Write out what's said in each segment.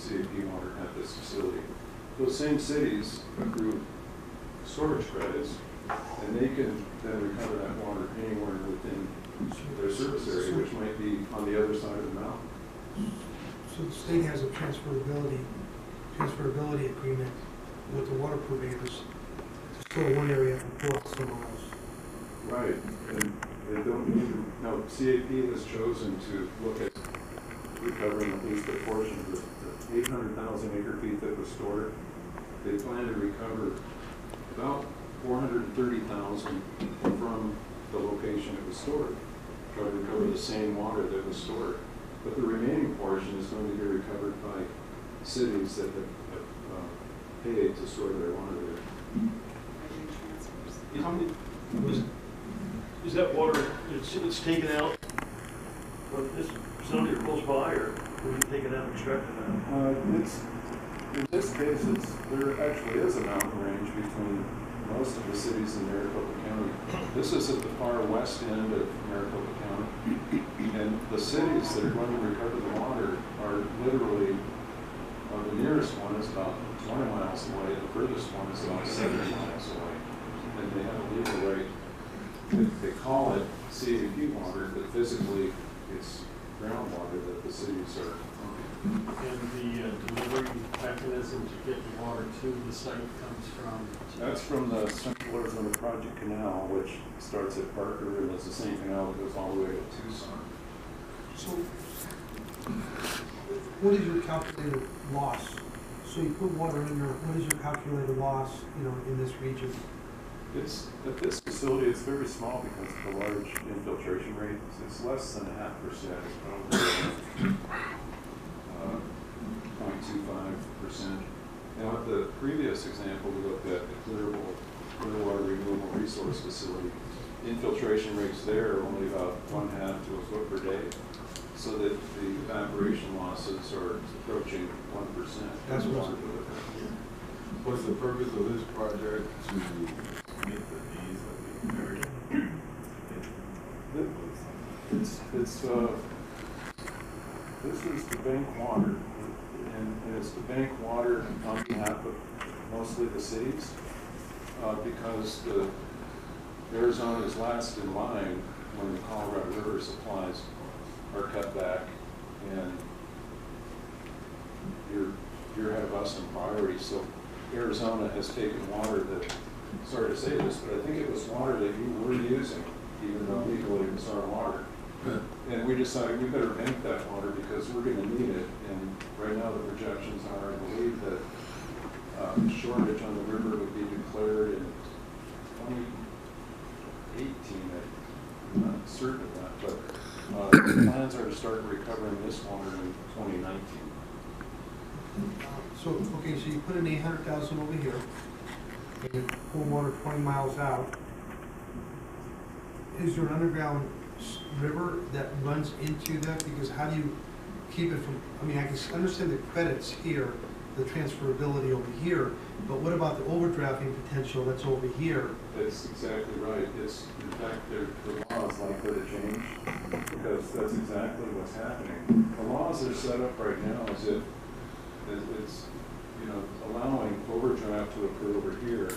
CAP water at this facility. Those same cities accrue storage credits, and they can then recover that water anywhere within their service area, which might be on the other side of the mountain. So the state has a transferability agreement with the water purveyors to store one area and pull out somewhere else. Right, and they don't need to. Now, CAP has chosen to look at recovering at least a portion of the 800,000 acre feet that was stored. They plan to recover about 430,000 from the location it was stored. Try to recover the same water that was stored. But the remaining portion is going to be recovered by cities that have paid to store their water there. Is that water, it's taken out from this facility or close by, or was it taken out and extracted out? In this case, there actually is a mountain range between most of the cities in Maricopa County. This is at the far west end of Maricopa County. And the cities that are going to recover the water are literally, the nearest one is about 20 miles away, the furthest one is about 70 miles away. And they have a legal right, they call it CAP water, but physically it's groundwater that the cities are pumping. And the delivery mechanism to get the water to the site comes from? That's from the Central Arizona Project Canal, which starts at Parker and does the same canal that goes all the way to Tucson. So, what is your calculated loss? So you put water in there, what is your calculated loss, in this region? It's, at this facility, it's very small because of the large infiltration rate. It's less than 0.5%. It's probably 0.25%. Now, at the previous example, we looked at the clear water renewable resource facility. Infiltration rates there are only about 1/2 to a foot per day, so that the evaporation losses are approaching 1%. That's what What's the purpose of this project to meet the needs of the area? This is the bank water, and it's the bank water on behalf of mostly the cities, because Arizona is last in line when the Colorado River supplies are cut back, and you're ahead of us in priority. So Arizona has taken water that, sorry to say this, but I think it was water that you were using, even though legally it was our water. And we decided we better bank that water because we're going to need it. And right now the projections are, I believe, that shortage on the river would be declared in 2018. I'm not certain of that, but the plans are to start recovering this water in 2019. So, okay, so you put in 800,000 over here, and you pull water 20 miles out. Is there an underground river that runs into that? Because how do you keep it from, I can understand the credits here, the transferability over here, but what about the overdrafting potential that's over here? That's exactly right. It's, in fact, the law is likely to change because that's exactly what's happening. The laws are set up right now as if it's, allowing overdraft to occur over here,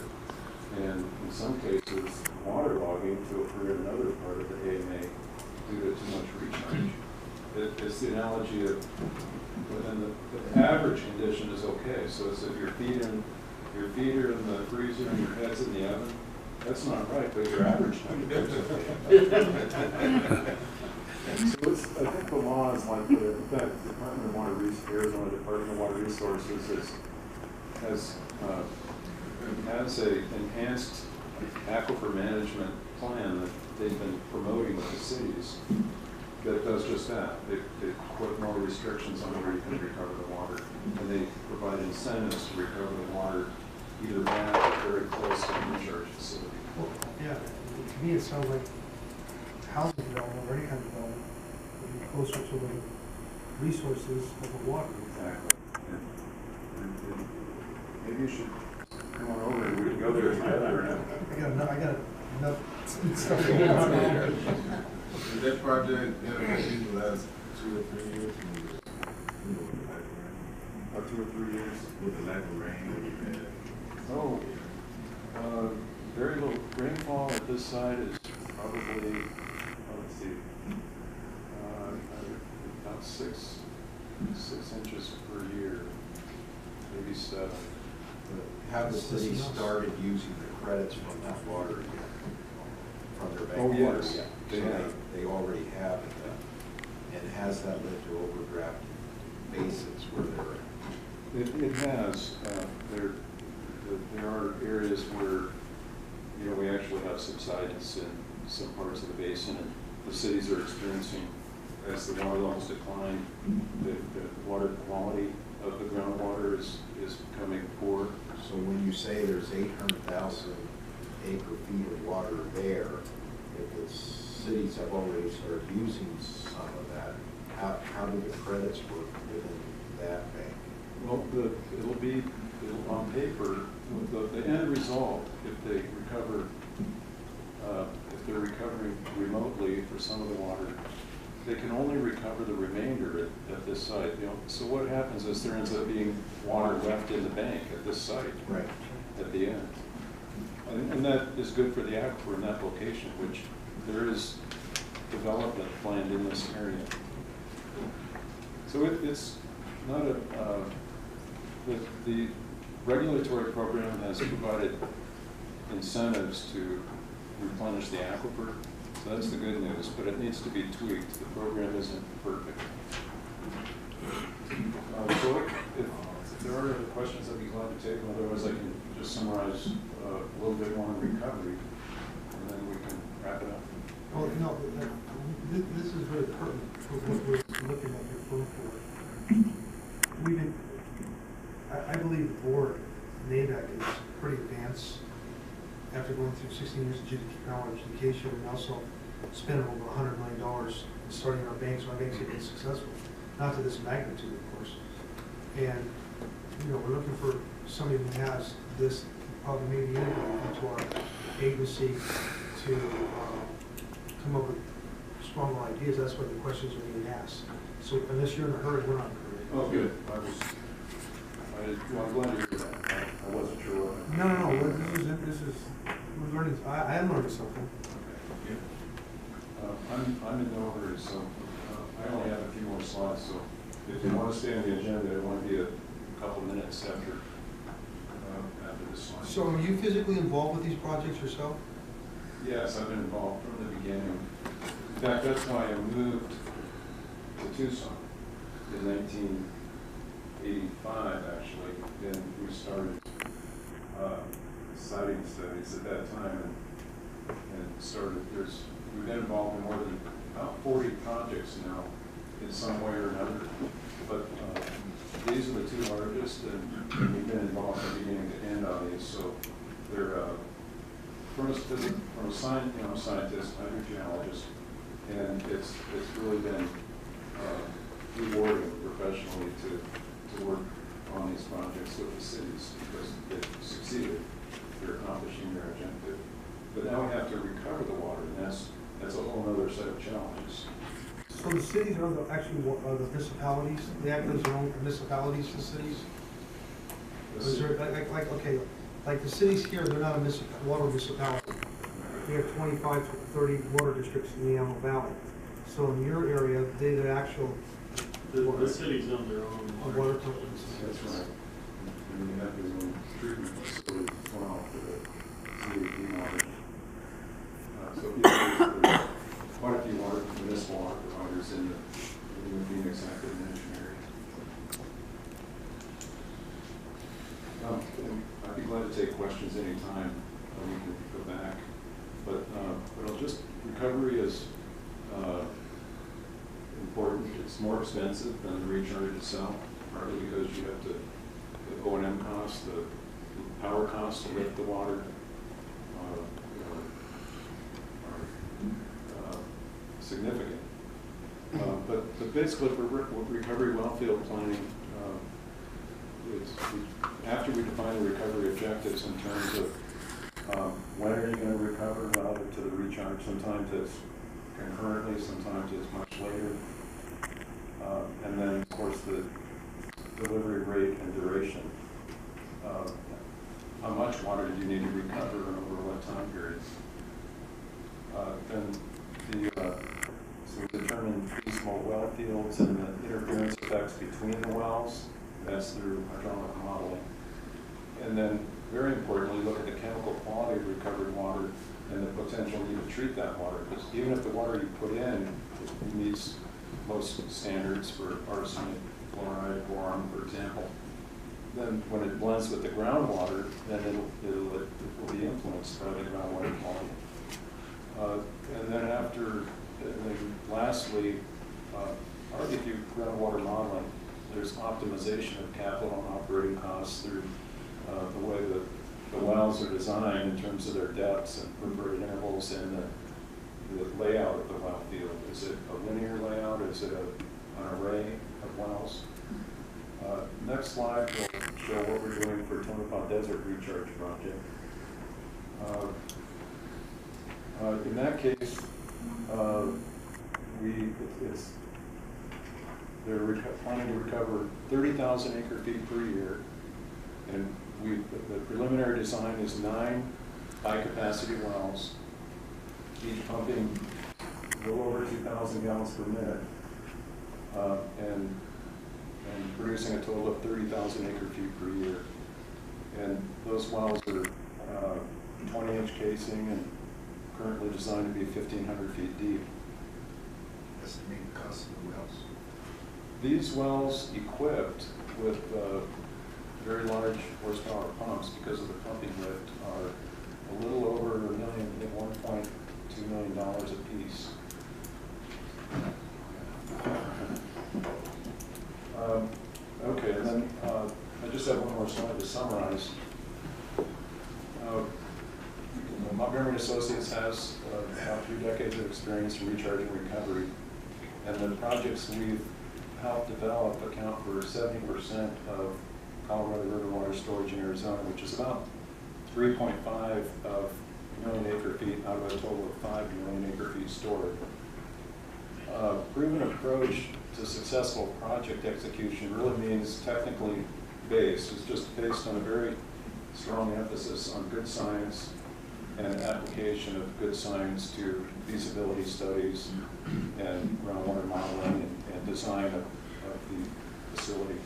and in some cases, waterlogging to occur in another part of the AMA due to too much recharge. It's the analogy of, and the average condition is okay. So it's if your feet are in the freezer and your head's in the oven, that's not right, but your average temperature is okay. So it's, I think the law is like, in fact, Arizona Department of Water Resources has a enhanced aquifer management plan that they've been promoting with the cities that does just that. They put more restrictions on where you can recover the water, and they provide incentives to recover the water either back or very close to the recharge facility. Well, yeah, to me it sounds like housing development or any kind of development would be closer to the resources of the water. Exactly. And maybe you should come on over and we can go there together. I got enough stuff Is going on. that project in the last 2 or 3 years? 2 or 3 years with the lack of rain that we've had? Oh, very little rainfall at this side is probably, let's see, about six inches per year, maybe 7. Have the city started using the credits from that water yet? From their bank Oh, water yes, yet? they So have. They already have it. And has that led to overdraft basis where they're at? It has. There are areas where, you know, we actually have subsidence in some parts of the basin, and the cities are experiencing, as the water levels decline, the water quality of the groundwater is becoming poor. So when you say there's 800,000 acre-feet of water there, if the cities have already started using some of that, how do the credits work within that bank? Well, on paper, the end result, if they recover, if they're recovering remotely for some of the water, they can only recover the remainder at this site. You know, so what happens is there ends up being water left in the bank at this site. Right. At the end. And that is good for the aquifer in that location, which there is development planned in this area. So it's not the regulatory program has provided incentives to replenish the aquifer. So that's the good news, but it needs to be tweaked. The program isn't perfect. So if there are other questions, I'd be glad to take them. Otherwise, I can just summarize a little bit more on recovery, and then we can wrap it up. Well, no, this is very pertinent for what we're looking at your phone for. We've been, I believe the board, AVEK, is pretty advanced after going through 16 years of college education and also spending over $100 million starting our banks. Our banks have been successful, not to this magnitude, of course. And, you know, we're looking for somebody who has this, probably maybe integrated into our agency to come up with stronger ideas. That's why the questions are being asked. So unless you're in a hurry, we're not in a hurry. Oh, good. I'm glad to hear that. I wasn't sure what. No. This is we're learning. I am learning something. Okay. I'm in no hurry, so I only have a few more slides. So if you want to stay on the agenda, it want to be a couple minutes after this slide. So are you physically involved with these projects yourself? Yes, I've been involved from the beginning. In fact, that's why I moved to Tucson in 1985, actually. Then we started siting studies at that time, and started. We've been involved in more than about 40 projects now, in some way or another. But these are the two largest, and we've been involved from beginning to end on these. So they're from a scientist, hydrogeologist, and it's really been rewarding professionally to work on these projects with the cities because they've succeeded. They're accomplishing their objective. But now we have to recover the water, and that's a whole other set of challenges. So the cities are the municipalities. They act as their own municipalities, the cities. Is there, like the cities here, they're not a water municipality. We have 25 to 30 water districts in the Antelope Valley. So in your area, they're the actual The cities own their own water companies. That's right. And we have their own treatment facilities as well for the CAP water. So there's quite a few municipal water providers in the Phoenix active management area. I'd be glad to take questions anytime. We can go back. But recovery is important. It's more expensive than the recharge itself, partly because you have the O&M costs, the power costs to lift the water are significant. But basically for recovery wellfield planning, after we define the recovery objectives in terms of when are you going to recover relative to the recharge, sometimes it's concurrently, sometimes it's much later. And then, of course, the delivery rate and duration. How much water do you need to recover and over what time period? So we determine feasible well fields and the interference effects between the wells. That's through hydraulic modeling. And then, very importantly, look at the chemical quality of recovered water and the potential need to treat that water. Because even if the water you put in it meets most standards for arsenic, fluoride, boron, for example, then when it blends with the groundwater, then it will be influenced by the groundwater quality. And then lastly, RDQ groundwater modeling, there's optimization of capital and operating costs through the way that the wells are designed in terms of their depths and perforated intervals and the layout of the well field. Is it a linear layout? Is it an array of wells? Next slide will show what we're doing for Tonopah Desert Recharge Project. In that case, they're planning to recover 30,000 acre-feet per year, and the preliminary design is 9 high-capacity wells, each pumping a little over 2,000 gallons per minute, and producing a total of 30,000 acre-feet per year. And those wells are 20-inch casing and currently designed to be 1,500 feet deep. Estimated cost of the wells? These wells equipped with very large horsepower pumps because of the pumping lift are a little over $1 million, $1.2 million a piece. Okay, and then I just have one more slide to summarize. Montgomery Associates has about 3 decades of experience in recharging recovery, and the projects we've helped develop account for 70% of Colorado River water storage in Arizona, which is about 3.5 million acre feet out of a total of 5 million acre feet stored. Proven approach to successful project execution really means technically based. It's just based on a very strong emphasis on good science and application of good science to feasibility studies and groundwater modeling and design of the facility.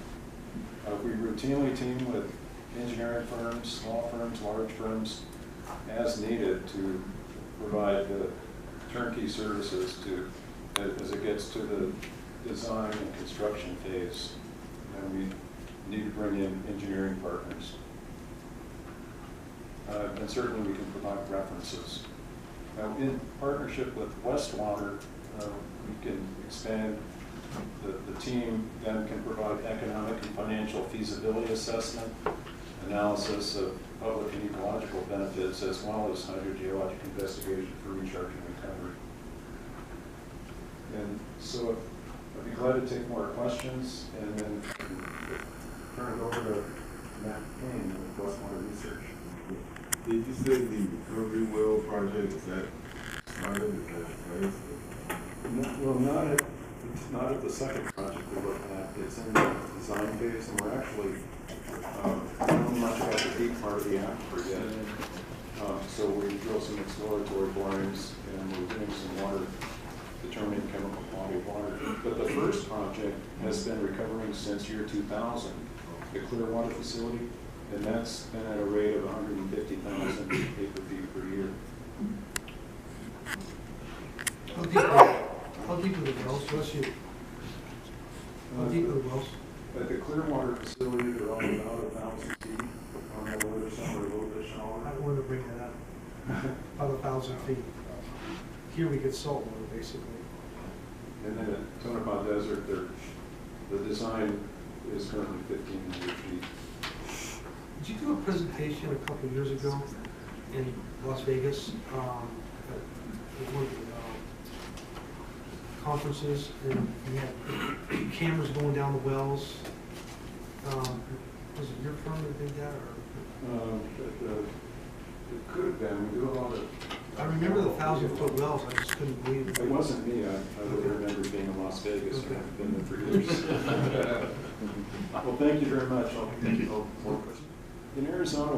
We routinely team with engineering firms, small firms, large firms, as needed to provide the turnkey services as it gets to the design and construction phase. And we need to bring in engineering partners. And certainly we can provide references. Now, in partnership with Westwater, we can expand. The team then can provide economic and financial feasibility assessment, analysis of public and ecological benefits, as well as hydrogeologic investigation for recharge and recovery. And so I'd be glad to take more questions and then turn it over to Matt Payne with Westwater Research. Did you say the recovery well project, is that started, is that in place? Well, it's not at the second project we're looking at. It's in the design phase, and we're actually we don't know much about the deep part of the aquifer yet. So we drill some exploratory borings, and we're doing some water, determining chemical quality of water. But the first project has been recovering since year 2000, the Clearwater facility, and that's been at a rate of 150,000 acre feet per year. How deep are the wells? What's you? How deep are the wells? At the Clearwater facility, they're all about 1,000 feet on the lower side, or a little bit shallower. I wanted to bring that up. About 1,000 feet. Here we get salt water, basically. And then at Tonopah Desert, the design is currently 1,500 feet. Did you do a presentation a couple of years ago in Las Vegas at one of the conferences, and you had cameras going down the wells? Was it your firm that did that, or? It could have been. We do a lot of. I remember the 1,000-foot wells. I just couldn't believe it. It wasn't me. I would remember being in Las Vegas. Okay. I've been there for years. Well, thank you very much. Thank you. More questions? In Arizona,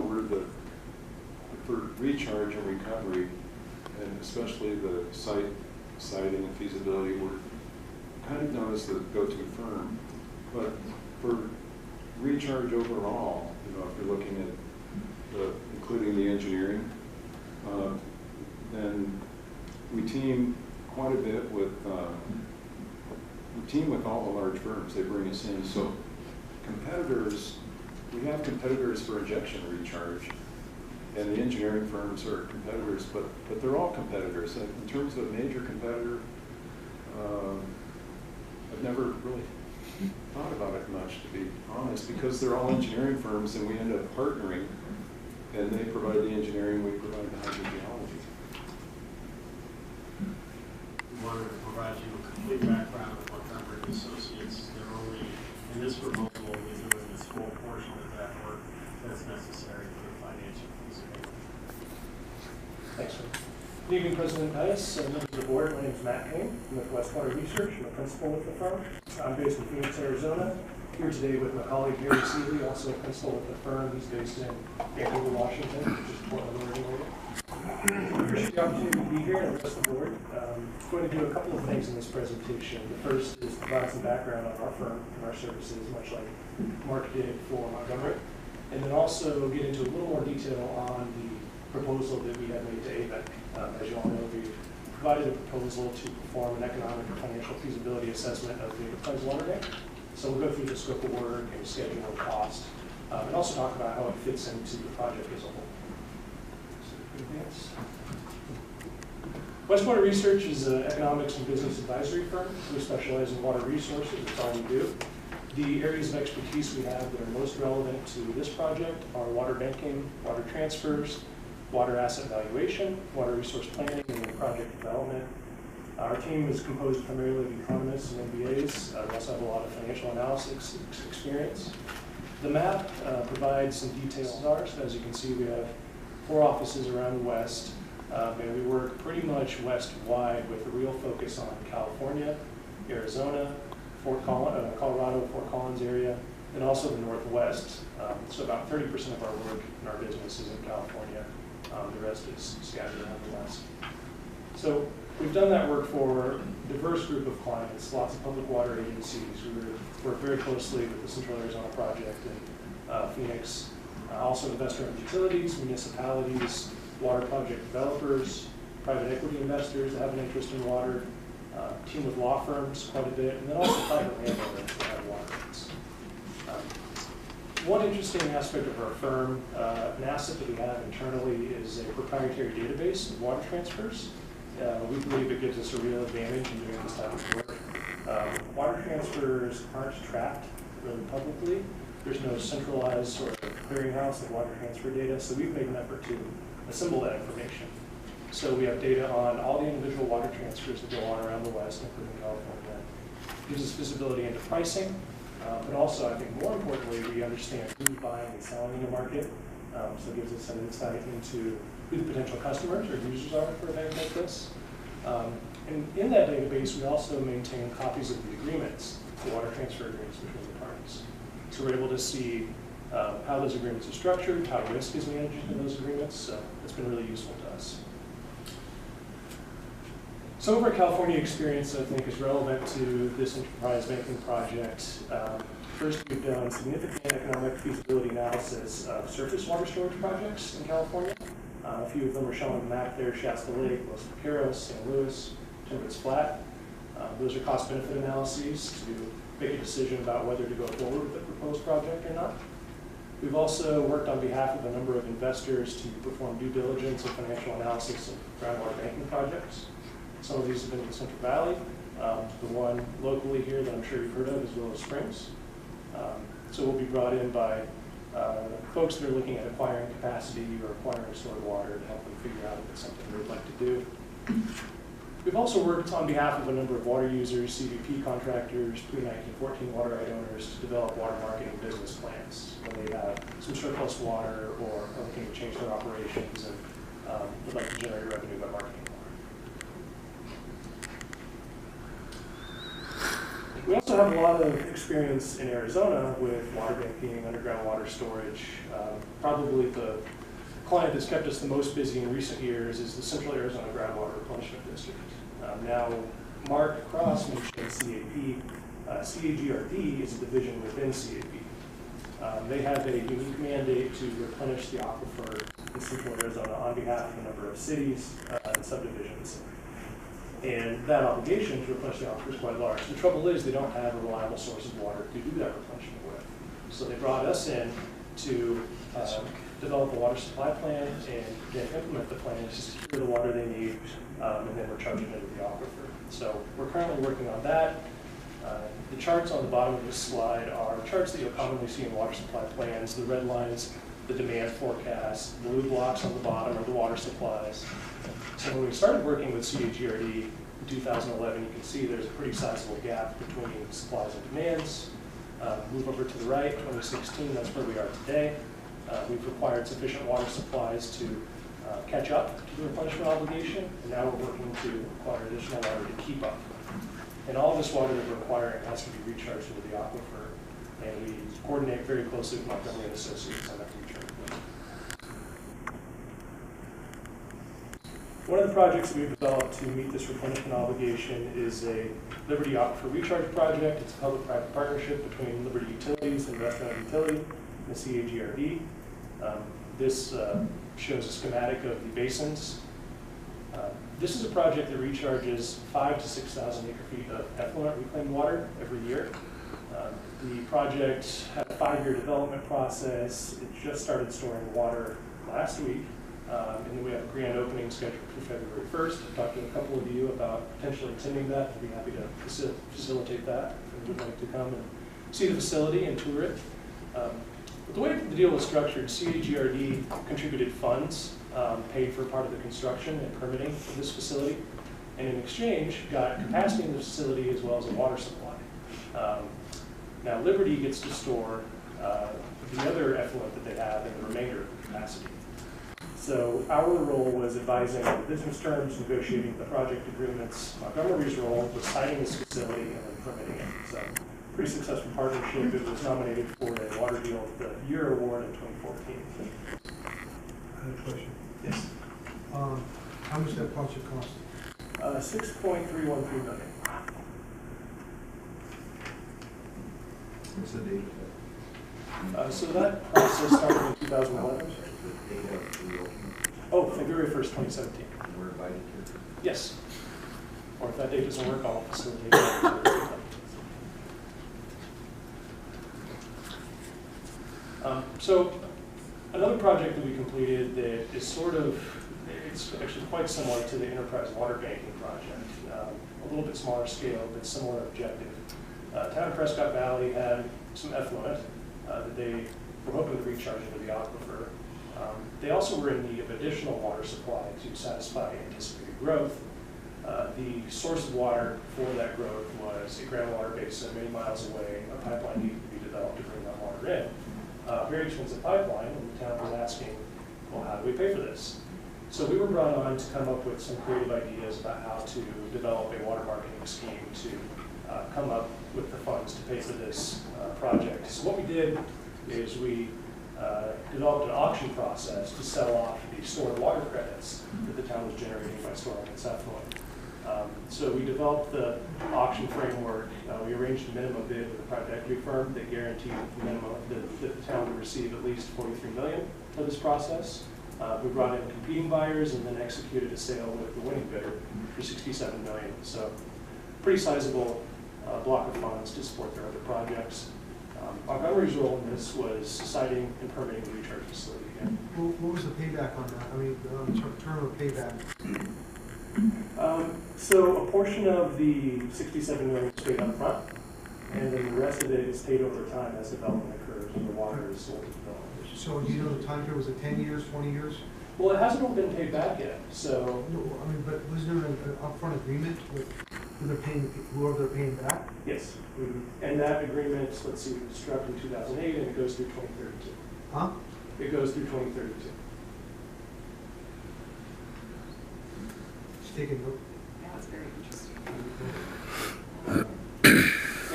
for recharge and recovery, and especially the siting and feasibility, we're kind of known as the go-to firm. But for recharge overall, if you're looking at including the engineering, then we team quite a bit with all the large firms. They bring us in. So competitors, we have competitors for injection recharge, and the engineering firms are competitors, but they're all competitors. In terms of a major competitor, I've never really thought about it much, to be honest, because they're all engineering firms, and we end up partnering, and they provide the engineering, we provide the hydrogeology. We wanted to provide you a complete background of Montgomery and Associates. They're only, in this proposal, only doing a small portion of that work that's necessary for the financial feasibility. Thanks, sir. Good evening, President Tice, members of the board. My name is Matt Kane. I'm with Westwater Research. I'm a principal with the firm. I'm based in Phoenix, Arizona. Here today with my colleague Gary Seeley, also a principal with the firm. He's based in Vancouver, Washington, which is Portland, Oregon area. I appreciate the opportunity to be here and address the board. I'm going to do a couple of things in this presentation. The first is provide some background on our firm and our services, much like Mark did for Montgomery, and then also get into a little more detail on the proposal that we have made to AVEK. As you all know, we provided a proposal to perform an economic and financial feasibility assessment of the enterprise Waterbank. So we'll go through the scope of work and schedule and cost, and also talk about how it fits into the project as a whole. Westwater Research is an economics and business advisory firm. We specialize in water resources. That's all we do. The areas of expertise we have that are most relevant to this project are water banking, water transfers, water asset valuation, water resource planning, and project development. Our team is composed primarily of economists and MBAs. We also have a lot of financial analysis experience. The map provides some details. So as you can see, we have 4 offices around the West, and we work pretty much west-wide with a real focus on California, Arizona, Colorado, Fort Collins area, and also the Northwest. So about 30% of our work in our business is in California. The rest is scattered around the West. So we've done that work for a diverse group of clients, lots of public water agencies. We work very closely with the Central Arizona Project in Phoenix, also investor-owned utilities, municipalities, water project developers, private equity investors that have an interest in water, team with law firms quite a bit, and then also private landowners that have water rights. One interesting aspect of our firm, an asset that we have internally, is a proprietary database of water transfers. We believe it gives us a real advantage in doing this type of work. Water transfers aren't tracked really publicly. There's no centralized sort of clearinghouse of water transfer data, so we've made an effort to assemble that information. So we have data on all the individual water transfers that go on around the West, including California. It gives us visibility into pricing, but also, I think more importantly, we understand who's buying and selling in the market. So it gives us an insight into who the potential customers or users are for a bank like this. And in that database, we also maintain copies of the agreements, the water transfer agreements between the parties. So we're able to see how those agreements are structured, how risk is managed in those agreements. So it's been really useful to us. Some of our California experience, I think, is relevant to this enterprise banking project. First, we've done significant economic feasibility analysis of surface water storage projects in California. A few of them are shown on the map there: Shasta Lake, Los Vaqueros, St. Louis, Temperance Flat. Those are cost-benefit analyses to make a decision about whether to go forward with the proposed project or not. We've also worked on behalf of a number of investors to perform due diligence and financial analysis of groundwater banking projects. Some of these have been in the Central Valley. The one locally here that I'm sure you've heard of is Willow Springs. So we'll be brought in by folks that are looking at acquiring capacity or acquiring stored water to help them figure out if it's something they'd like to do. We've also worked on behalf of a number of water users, CVP contractors, pre-1914 water right owners to develop water marketing business plans when they have some surplus water or are looking to change their operations and would like to generate revenue by marketing water. We also have a lot of experience in Arizona with water banking, underground water storage. Probably the client that's kept us the most busy in recent years is the Central Arizona Groundwater Replenishment District. Now, Mark Cross mentioned CAP. CAGRD is a division within CAP. They have a unique mandate to replenish the aquifer in Central Arizona on behalf of a number of cities and subdivisions. And that obligation to replenish the aquifer is quite large. The trouble is they don't have a reliable source of water to do that replenishment with. So they brought us in to develop a water supply plan and then implement the plan to secure the water they need, and then we're charging into the aquifer. So we're currently working on that. The charts on the bottom of this slide are charts that you'll commonly see in water supply plans. The red lines, the demand forecast. The blue blocks on the bottom are the water supplies. So when we started working with CAGRD in 2011, you can see there's a pretty sizable gap between supplies and demands. Move over to the right, 2016, that's where we are today. We've required sufficient water supplies to catch up to the replenishment obligation, and now we're working to acquire additional water to keep up. And all this water that we're acquiring has to be recharged into the aquifer, and we coordinate very closely with Montgomery and Associates on that recharge. One of the projects that we've developed to meet this replenishment obligation is a Liberty Aquifer Recharge Project. It's a public-private partnership between Liberty Utilities and Restaurant Utility and the CAGRD. This shows a schematic of the basins. This is a project that recharges 5,000 to 6,000 acre-feet of effluent reclaimed water every year. The project had a 5-year development process. It just started storing water last week, and then we have a grand opening scheduled for February 1st. I've talked to a couple of you about potentially attending that. I'd be happy to facilitate that if you'd like to come and see the facility and tour it. But the way the deal was structured, CAGRD contributed funds, paid for part of the construction and permitting of this facility, and in exchange got capacity in the facility as well as a water supply. Now Liberty gets to store the other effluent that they have in the remainder of the capacity. So our role was advising the business terms, negotiating the project agreements. Montgomery's role was siting this facility and then permitting it. So pretty successful partnership. It was nominated for a Water Deal of the Year award in 2014. I have a question. Yes. How much that project cost? $6.313 million. What's the date of So that process started in 2011. that? The date of the opening? Oh, February 1st, 2017. We're invited to. Yes. Or if that date doesn't work, I'll facilitate it. So another project that we completed that is it's actually quite similar to the enterprise water banking project. A little bit smaller scale, but similar objective. Town of Prescott Valley had some effluent that they were hoping to recharge into the aquifer. They also were in need of additional water supply to satisfy anticipated growth. The source of water for that growth was a groundwater basin many miles away. A pipeline needed to be developed to bring that water in. Very expensive pipeline, and the town was asking, well, how do we pay for this? So we were brought on to come up with some creative ideas about how to develop a water marketing scheme to come up with the funds to pay for this project. So what we did is we developed an auction process to sell off the stored water credits that the town was generating by storing its effluent. So we developed the auction framework. We arranged a minimum bid with a private equity firm that guaranteed the minimum that the town would receive at least $43 million for this process. We brought in competing buyers and then executed a sale with the winning bidder for $67 million. So pretty sizable block of funds to support their other projects. Montgomery's role in this was siting and permitting the recharge facility again. What was the payback on that? I mean, term of payback? So a portion of the $67 million is paid up front, and then the rest of it is paid over time as development occurs and the water is sold to developers. So do you know the time period? Was it 10 years, 20 years? Well, it hasn't all been paid back yet, so. No, I mean, but was there an upfront agreement with whoever they're paying back? Yes. And that agreement, let's see, was struck in 2008 and it goes through 2032. Huh? It goes through 2032. Just taking note. Yeah, it's very interesting.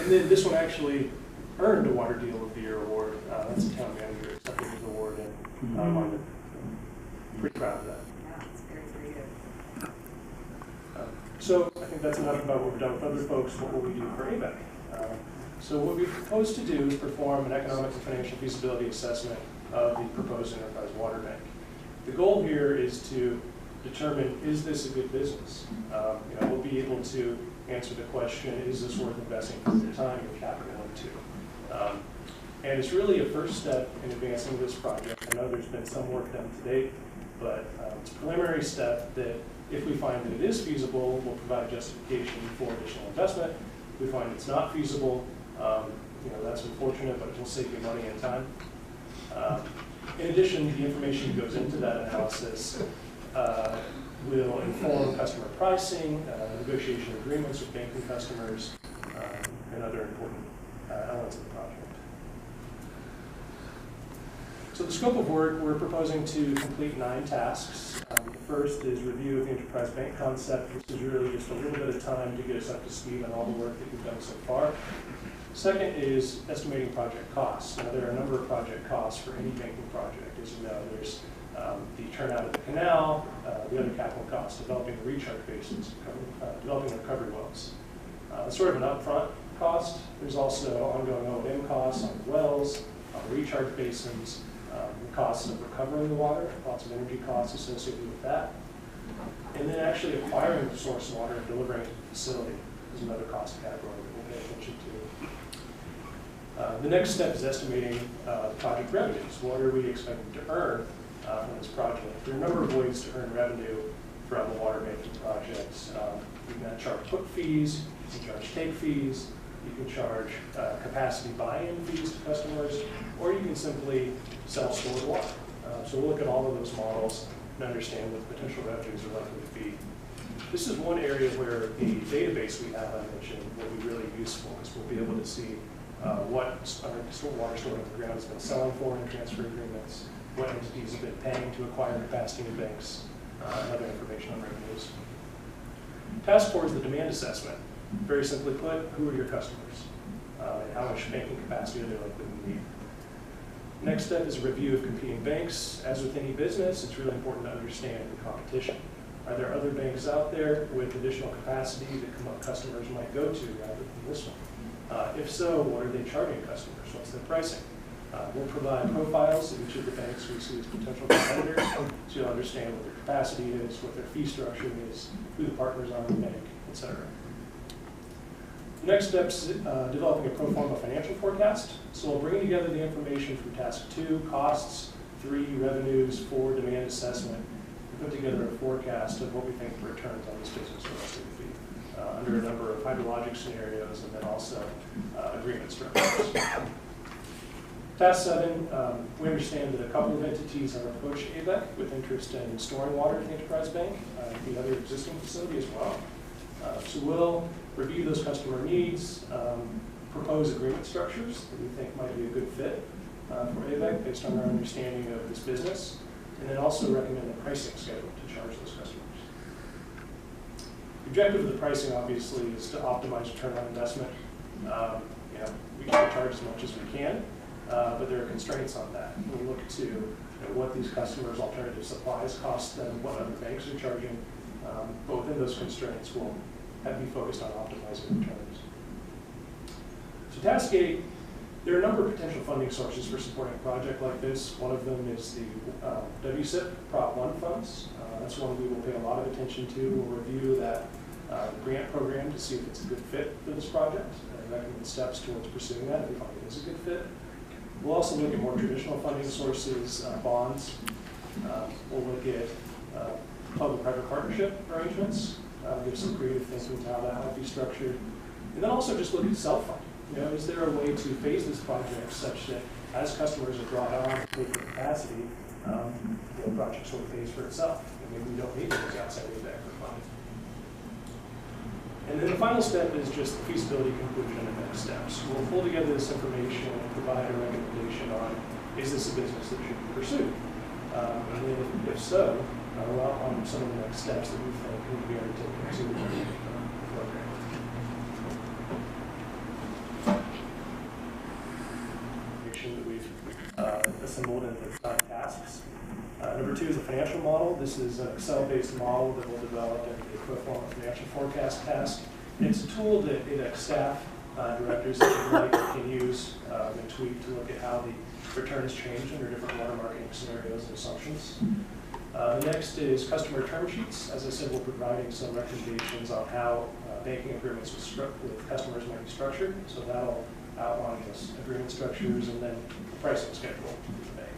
And then this one actually earned a Water Deal of the Year award. That's a town manager accepted his award, and I'm pretty proud of that. Yeah, it's very creative. So I think that's enough about what we've done with other folks. What will we do for AVEK? So what we propose to do is perform an economic and financial feasibility assessment of the proposed enterprise water bank. The goal here is to determine, is this a good business? We'll be able to answer the question, is this worth investing your time and capital into? And it's really a first step in advancing this project. I know there's been some work done to date, but it's a preliminary step that if we find that it is feasible, we'll provide justification for additional investment. If we find it's not feasible, that's unfortunate, but it will save you money and time. In addition, the information that goes into that analysis will inform customer pricing, negotiation agreements with banking customers, and other important elements of the project. So the scope of work, we're proposing to complete 9 tasks. The first is review of the enterprise bank concept. This is really just a little bit of time to get us up to speed on all the work that we've done so far. Second is estimating project costs. Now, there are a number of project costs for any banking project. As you know, there's the turnout of the canal, the other capital costs, developing the recharge basins, developing recovery wells. It's sort of an upfront cost. There's also ongoing O&M costs on the wells, on the recharge basins, the costs of recovering the water, lots of energy costs associated with that. And then actually acquiring the source of water and delivering it to the facility is another cost category that we'll pay attention to. The next step is estimating project revenues. What are we expecting to earn from this project? There are a number of ways to earn revenue from a water banking project. You can charge put fees, you can charge take fees, you can charge capacity buy-in fees to customers, or you can simply sell stored water. So we'll look at all of those models and understand what the potential revenues are likely to be. This is one area where the database we have, I mentioned, will be really useful, because we'll be able to see what water stored on the ground has been selling for in transfer agreements, what entities have been paying to acquire capacity in banks, and other information on revenues. Task 4 is the demand assessment. Very simply put, who are your customers? And how much banking capacity are they likely to need? Next step is a review of competing banks. As with any business, it's really important to understand the competition. Are there other banks out there with additional capacity that customers might go to rather than this one? If so, what are they charging customers? What's their pricing? We'll provide profiles of each of the banks we see as potential competitors, so you'll understand what their capacity is, what their fee structure is, who the partners are in the bank, etc. The next step is developing a pro forma financial forecast. So we'll bring together the information from task 2, costs, 3, revenues, 4, demand assessment, and put together a forecast of what we think the returns on this business are likely to be under a number of hydrologic scenarios, and then also agreement structures. Task 7, we understand that a couple of entities have approached AVEK with interest in storing water at the enterprise bank, the other existing facility as well. So we'll review those customer needs, propose agreement structures that we think might be a good fit for AVEK based on our understanding of this business, and then also recommend a pricing schedule to charge those customers. The objective of the pricing, obviously, is to optimize return on investment. We can charge as much as we can, but there are constraints on that. We look to what these customers' alternative supplies cost them, what other banks are charging. But within those constraints, we'll be focused on optimizing returns. So task 8, there are a number of potential funding sources for supporting a project like this. One of them is the WSIP Prop 1 funds. That's one we will pay a lot of attention to. We'll review that grant program to see if it's a good fit for this project and recommend steps towards pursuing that if we find it is a good fit. We'll also look at more traditional funding sources, bonds. We'll look at public-private partnership arrangements, give some creative thinking to how that might be structured. And then also just look at self-funding. Is there a way to phase this project such that as customers are brought on to pay for capacity, the project sort of pays for itself? I mean, we don't need those outside AVEK for funding. And then the final step is just the feasibility conclusion and next steps. We'll pull together this information and provide a recommendation on, is this a business that should be pursued? And then if so, we'll outline some of the next steps that we think need to be undertaken to the program. assembled into assigned tasks. Number 2 is a financial model. This is an Excel-based model that we'll develop into a pro forma financial forecast task. And it's a tool that AVEK staff, directors that like can use and tweak to look at how the returns change under different water marketing scenarios and assumptions. Next is customer term sheets. As I said, we're providing some recommendations on how banking agreements with customers might be structured. So that'll outline those agreement structures and then the pricing schedule for the bank.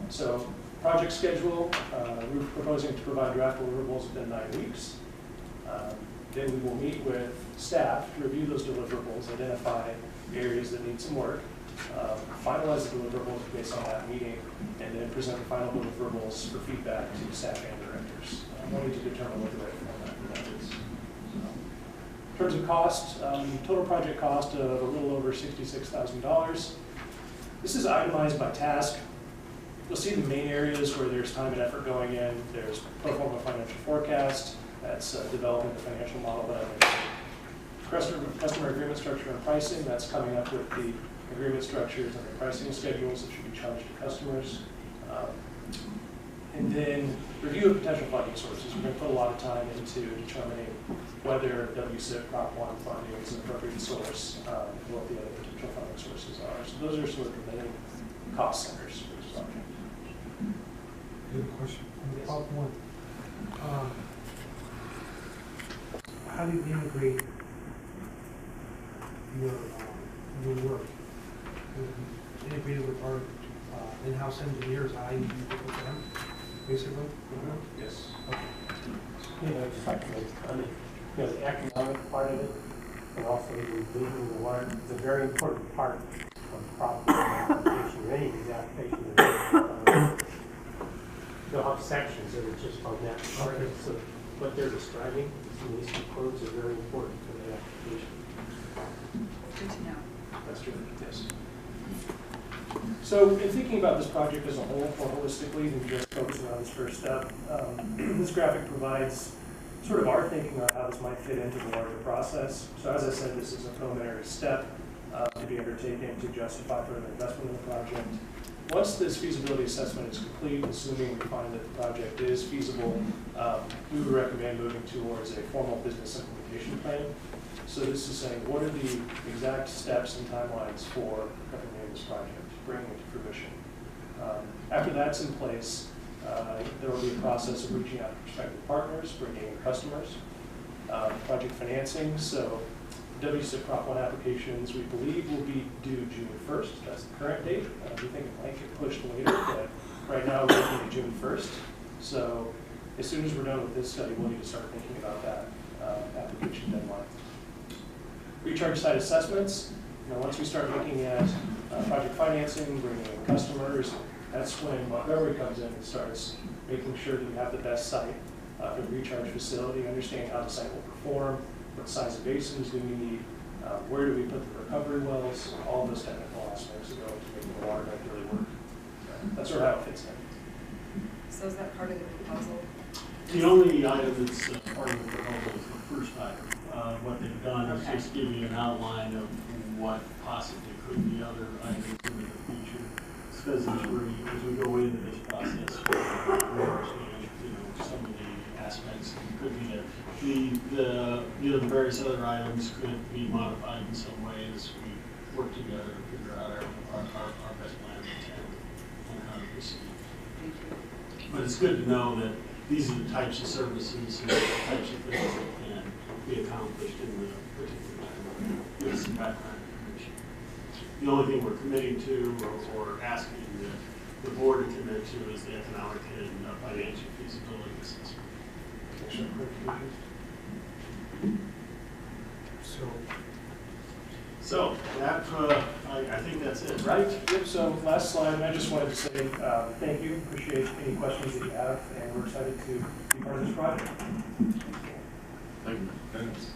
So project schedule, we're proposing to provide draft deliverables within 9 weeks. Then we will meet with staff to review those deliverables, identify areas that need some work, finalize the deliverables based on that meeting, and then present the final deliverables for feedback to staff and directors. We'll need to determine what the right format for that is. In terms of cost, total project cost of a little over $66,000. This is itemized by task. You'll see the main areas where there's time and effort going in. There's pro forma financial forecast. That's developing the financial model that I mentioned. Customer agreement structure and pricing. That's coming up with the agreement structures and the pricing schedules that should be charged to customers. And then review of potential funding sources. We're going to put a lot of time into determining whether WSIP Prop 1 funding is an appropriate source and what the other potential funding sources are. So those are sort of the main cost centers for this project. Good question. Yes. Prop 1. How do you integrate your work? Integrated with our in-house engineers, I work with them, basically? Yes. Okay. The economic part of it, and also the vision of the water is a very important part of property application, or any of these applications. They'll have sections that are just on that part. Okay. So what they're describing, some of these codes are very important for the application. Good to know. That's true, yes. So in thinking about this project as a whole, more holistically than just focusing on this first step, this graphic provides sort of our thinking on how this might fit into the larger process. So as I said, this is a preliminary step to be undertaken to justify further investment in the project. Once this feasibility assessment is complete, assuming we find that the project is feasible, we would recommend moving towards a formal business implementation plan. So this is saying, what are the exact steps and timelines for implementing this project, bringing it to fruition? After that's in place, there will be a process of reaching out to prospective partners, bringing in customers, project financing. So WSIP Prop 1 applications, we believe, will be due June 1st. That's the current date. We think it might get pushed later, but right now we're looking at June 1st. So as soon as we're done with this study, we'll need to start thinking about that application deadline. Recharge site assessments. Once we start looking at project financing, bringing in customers, that's when Montgomery comes in and starts making sure that we have the best site for the recharge facility, understanding how the site will perform, what size of basins do we need, where do we put the recovery wells, all those technical aspects that go into making the water bank really work. That's sort of how it fits in. So is that part of the proposal? The only item that's part of the proposal is the first item. What they've done is Okay. just give you an outline of what possibly could be other items in the future. Because as we go into this process, we understand, some of the aspects. It could be that the various other items could be modified in some way as we work together to figure out our best plan of attack on how to proceed. Thank you. But it's good to know that these are the types of services and the types of things that can be accomplished in the particular time. Give us some background information. The only thing we're committing to or asking the board to commit to is the economic and financial feasibility assessment. So that, I think that's it, right? Yep, so last slide, and I just wanted to say thank you, appreciate any questions that you have, and we're excited to be part of this project. Thank you. Thanks.